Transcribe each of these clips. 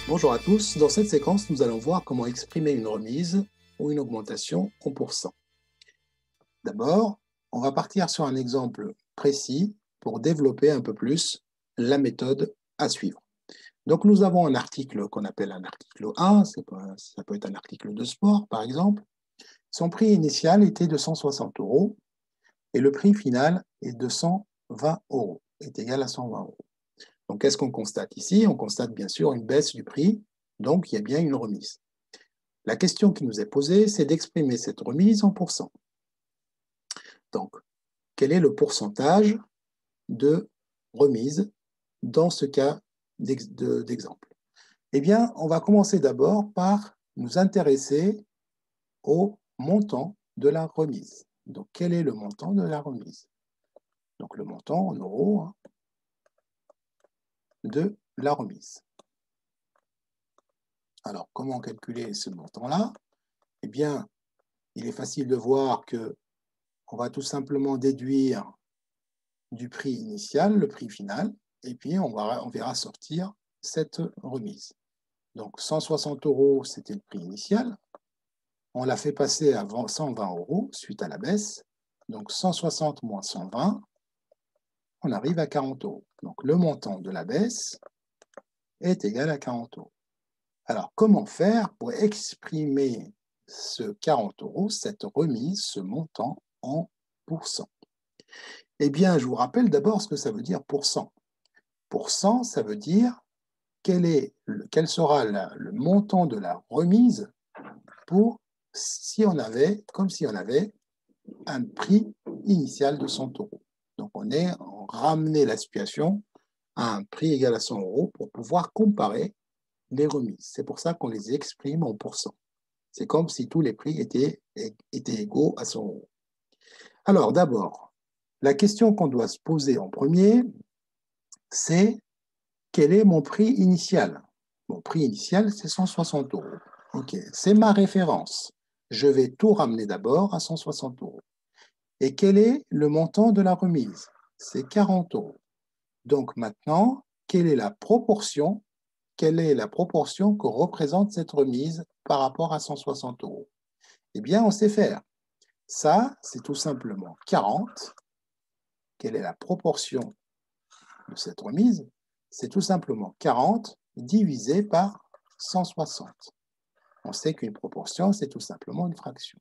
Bonjour à tous, dans cette séquence, nous allons voir comment exprimer une remise ou une augmentation en pourcent. D'abord, on va partir sur un exemple précis pour développer un peu plus la méthode à suivre. Donc nous avons un article qu'on appelle un article 1, ça peut être un article de sport par exemple. Son prix initial était de 160 € et le prix final est de 120 €, est égal à 120 €. Donc, qu'est-ce qu'on constate ici? On constate bien sûr une baisse du prix, donc il y a bien une remise. La question qui nous est posée, c'est d'exprimer cette remise en pourcent. Donc, quel est le pourcentage de remise dans ce cas d'exemple? Eh bien, on va commencer d'abord par nous intéresser au montant de la remise. Donc, quel est le montant de la remise? Donc, le montant en euros de la remise. Alors, comment calculer ce montant-là? Eh bien, il est facile de voir qu'on va tout simplement déduire du prix initial, le prix final, et puis on verra sortir cette remise. Donc 160 €, c'était le prix initial. On l'a fait passer à 120 € suite à la baisse. Donc 160 moins 120, on arrive à 40 €. Donc le montant de la baisse est égal à 40 €. Alors comment faire pour exprimer ce 40 €, cette remise, ce montant en pourcent? Eh bien, je vous rappelle d'abord ce que ça veut dire pourcent. Pourcent, ça veut dire quel sera le montant de la remise pour comme si on avait un prix initial de 100 €. Donc, on ramenait la situation à un prix égal à 100 € pour pouvoir comparer les remises. C'est pour ça qu'on les exprime en pourcent. C'est comme si tous les prix étaient égaux à 100 €. Alors, d'abord, la question qu'on doit se poser en premier, c'est quel est mon prix initial? Mon prix initial, c'est 160 €. OK, c'est ma référence. Je vais tout ramener d'abord à 160 €. Et quel est le montant de la remise? C'est 40 €. Donc maintenant, quelle est la proportion que représente cette remise par rapport à 160 €? Eh bien, on sait faire. Ça, c'est tout simplement 40. Quelle est la proportion de cette remise? C'est tout simplement 40 divisé par 160. On sait qu'une proportion, c'est tout simplement une fraction.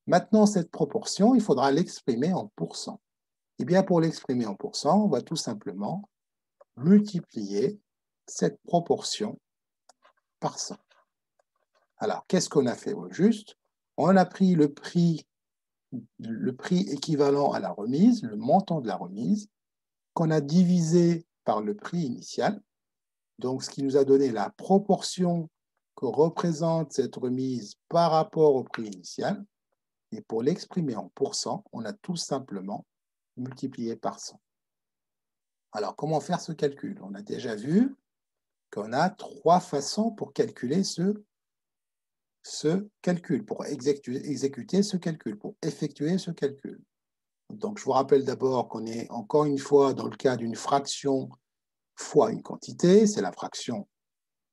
Maintenant, cette proportion, il faudra l'exprimer en pourcent. Eh bien, pour l'exprimer en pourcent, on va tout simplement multiplier cette proportion par 100. Alors, qu'est-ce qu'on a fait au juste? On a pris le prix équivalent à la remise, le montant de la remise, qu'on a divisé par le prix initial, donc ce qui nous a donné la proportion que représente cette remise par rapport au prix initial. Et pour l'exprimer en pourcent, on a tout simplement multiplié par 100. Alors, comment faire ce calcul? On a déjà vu qu'on a 3 façons pour calculer ce calcul, pour exécuter ce calcul, pour effectuer ce calcul. Donc, je vous rappelle d'abord qu'on est encore une fois dans le cas d'une fraction fois une quantité, c'est la fraction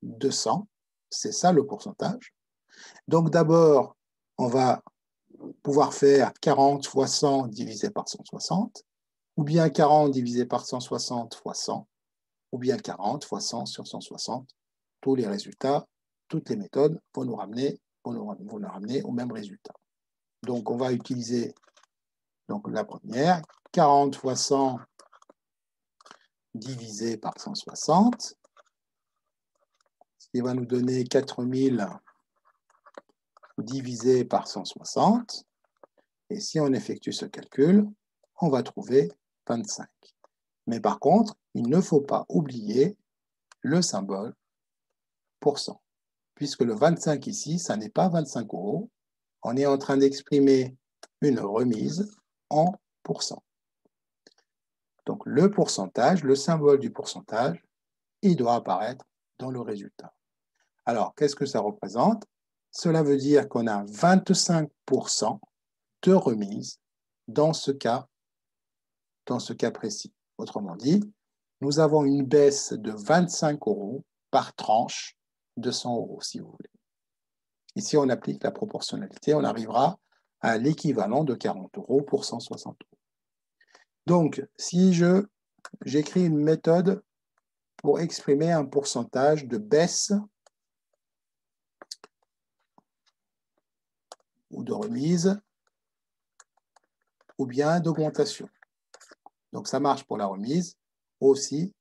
de 100, c'est ça le pourcentage. Donc d'abord, on va pouvoir faire 40 fois 100 divisé par 160, ou bien 40 divisé par 160 fois 100, ou bien 40 fois 100 sur 160. Tous les résultats, toutes les méthodes vont nous ramener au même résultat. Donc on va utiliser la première, 40 fois 100 divisé par 160, ce qui va nous donner 4000 divisé par 160. Et si on effectue ce calcul, on va trouver 25. Mais par contre, il ne faut pas oublier le symbole pourcent, puisque le 25 ici, ça n'est pas 25 €. On est en train d'exprimer une remise en pourcent. Donc le pourcentage, le symbole du pourcentage, il doit apparaître dans le résultat. Alors, qu'est-ce que ça représente? Cela veut dire qu'on a 25% de remise dans ce cas précis. Autrement dit, nous avons une baisse de 25 € par tranche 200 € si vous voulez. Ici, on applique la proportionnalité, on arrivera à l'équivalent de 40 € pour 160 €. Donc, si j'écris une méthode pour exprimer un pourcentage de baisse ou de remise ou bien d'augmentation. Donc, ça marche pour la remise, aussi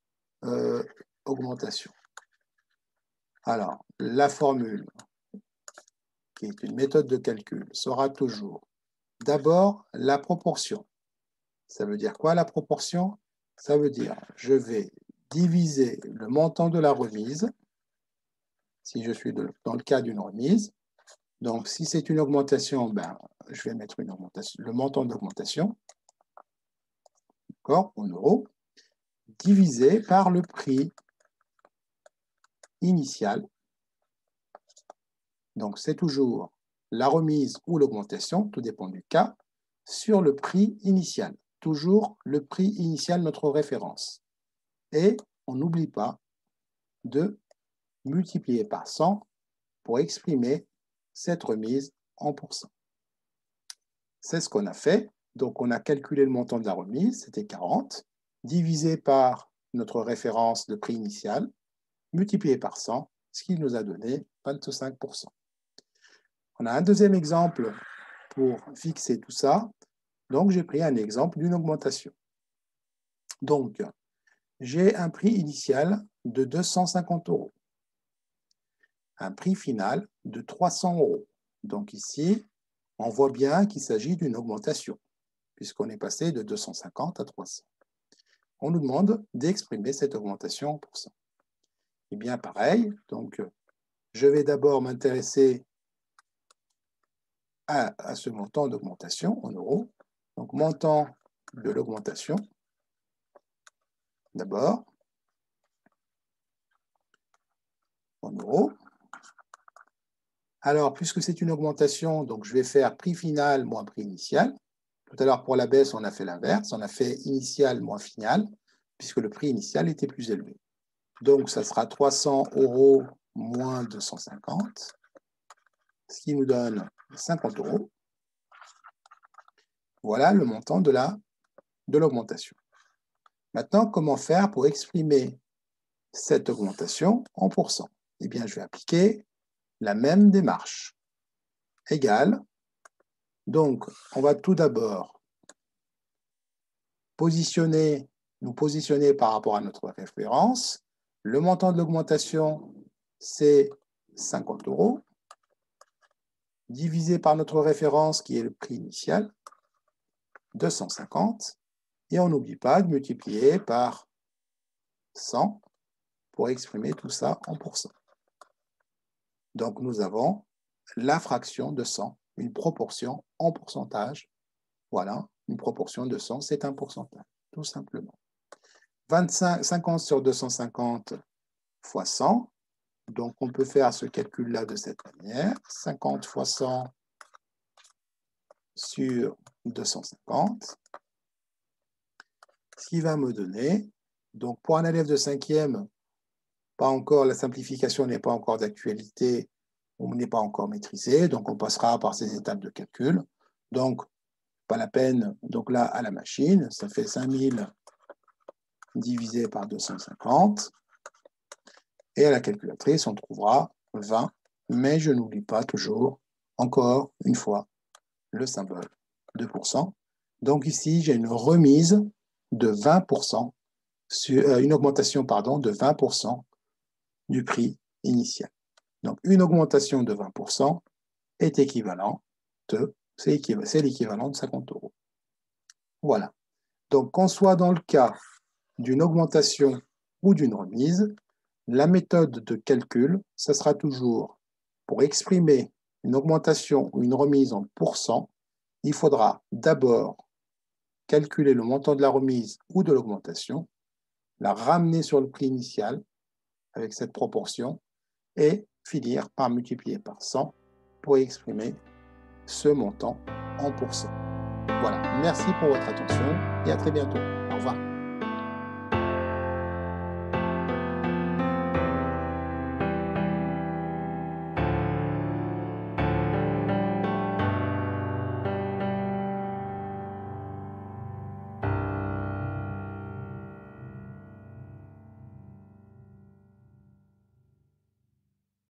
augmentation. Alors, la formule, qui est une méthode de calcul, sera toujours d'abord la proportion. Ça veut dire quoi la proportion? Ça veut dire je vais diviser le montant de la remise, si je suis dans le cas d'une remise. Donc, si c'est une augmentation, ben, je vais mettre une augmentation, le montant d'augmentation, d'accord, en euros, divisé par le prix initial. Donc, c'est toujours la remise ou l'augmentation, tout dépend du cas, sur le prix initial. Toujours le prix initial, notre référence. Et on n'oublie pas de multiplier par 100 pour exprimer cette remise en pourcent. C'est ce qu'on a fait. Donc, on a calculé le montant de la remise, c'était 40, divisé par notre référence de prix initial, multiplié par 100, ce qui nous a donné 25%. On a un deuxième exemple pour fixer tout ça. Donc, j'ai pris un exemple d'une augmentation. Donc, j'ai un prix initial de 250 €. Un prix final de 300 €. Donc ici, on voit bien qu'il s'agit d'une augmentation, puisqu'on est passé de 250 à 300. On nous demande d'exprimer cette augmentation en pourcent. Eh bien, pareil, donc je vais d'abord m'intéresser à ce montant d'augmentation en euros. Donc, montant de l'augmentation, d'abord, en euros. Alors, puisque c'est une augmentation, donc je vais faire prix final moins prix initial. Tout à l'heure, pour la baisse, on a fait l'inverse. On a fait initial moins final, puisque le prix initial était plus élevé. Donc, ça sera 300 € moins 250, ce qui nous donne 50 €. Voilà le montant de l'augmentation. Maintenant, comment faire pour exprimer cette augmentation en pourcent? Eh bien, je vais appliquer la même démarche. Égale. Donc, on va tout d'abord nous positionner par rapport à notre référence. Le montant de l'augmentation, c'est 50 €, divisé par notre référence qui est le prix initial, 250, et on n'oublie pas de multiplier par 100 pour exprimer tout ça en pourcent. Donc nous avons la fraction de 100, une proportion en pourcentage. Voilà, une proportion de 100, c'est un pourcentage, tout simplement. 50 sur 250 fois 100. Donc, on peut faire ce calcul-là de cette manière. 50 fois 100 sur 250. Ce qui va me donner, donc pour un élève de 5e, pas encore, la simplification n'est pas encore d'actualité, on n'est pas encore maîtrisé, donc on passera par ces étapes de calcul. Donc, pas la peine, donc là, à la machine, ça fait 5000 divisé par 250. Et à la calculatrice, on trouvera 20, mais je n'oublie pas toujours, encore une fois, le symbole de pourcent. Donc ici, j'ai une remise de 20%, une augmentation pardon, de 20% du prix initial. Donc une augmentation de 20% est équivalent c'est l'équivalent de 50 €. Voilà. Donc qu'on soit dans le cas d'une augmentation ou d'une remise, la méthode de calcul, ce sera toujours pour exprimer une augmentation ou une remise en pourcent, il faudra d'abord calculer le montant de la remise ou de l'augmentation, la ramener sur le prix initial avec cette proportion et finir par multiplier par 100 pour exprimer ce montant en pourcent. Voilà, merci pour votre attention et à très bientôt. Au revoir.